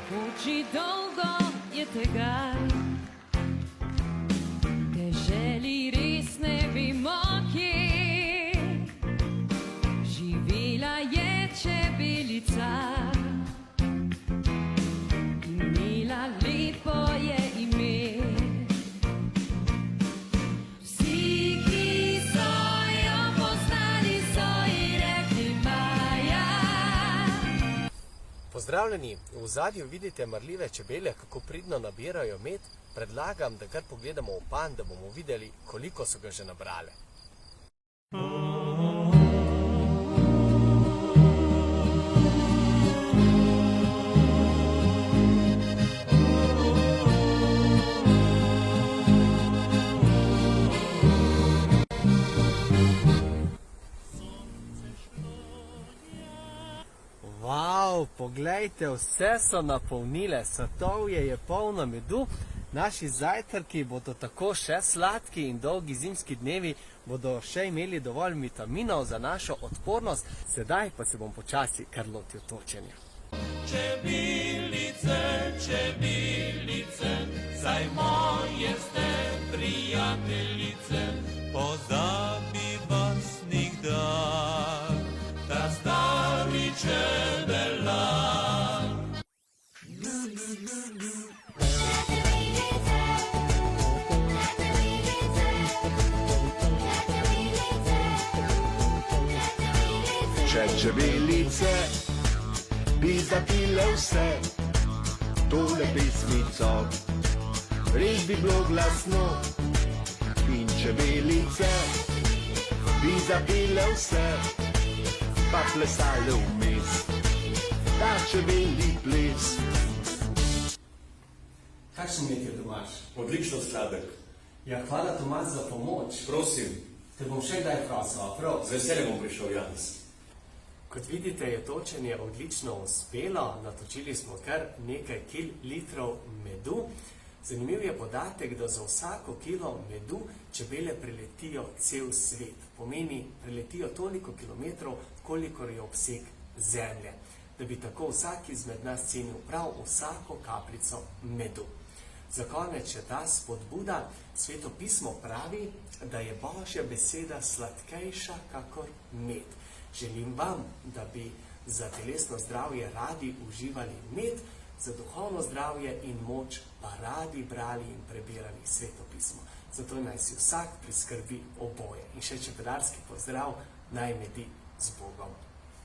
Oči dolgo je tega, deželi res ne vemo kje. Živela je čebelica, imela lepo je ime. Vsi, ki so jo poznali, so ji rekli Maja. Pozdravljeni, v ozadju vidite marljive čebele, kako pridno nabirajo med. Predlagam, da kar pogledamo v panj, da bomo videli, koliko so ga že nabrale. Wow, poglejte, vse so napolnile, satovje je polno medu. Naši zajtrki bodo tako še sladki in dolgi zimski dnevi bodo še imeli dovolj vitaminov za našo odpornost. Sedaj pa se bom počasi kar lotil točenja. Čebelice, čebelice, saj moje ste prijateljice, pozabi vas nikdar, ta stari čebelar. Če čebelice bi zapile vse tole pesmico, res bi bilo glasno. In čebelice bi zapile vse, pa plesale vmes, ta čebeli ples. Kakšen med je, Tomaž? Odlično sladek. Ja, hvala, Tomaž, za pomoč. Prosim, Te bom še kdaj prosil, prav? z veseljem bom prišel, Janez. Kot vidite, je točenje odlično uspelo. Natočili smo kar nekaj litrov medu. Zanimiv je podatek, da za vsako kilo medu čebele preletijo cel svet. Pomeni, preletijo toliko kilometrov, kolikor je obseg Zemlje. Da bi tako vsak izmed nas cenil prav vsako kapljico medu. Za konec še ta spodbuda. Sveto pismo pravi, da je Božja beseda sladkejša kakor med. Želim vam, da bi za telesno zdravje radi uživali med, za duhovno zdravje in moč pa radi brali in prebirali Sveto pismo. Zato naj si vsak priskrbi oboje. In še čebelarski pozdrav, naj medi z Bogom.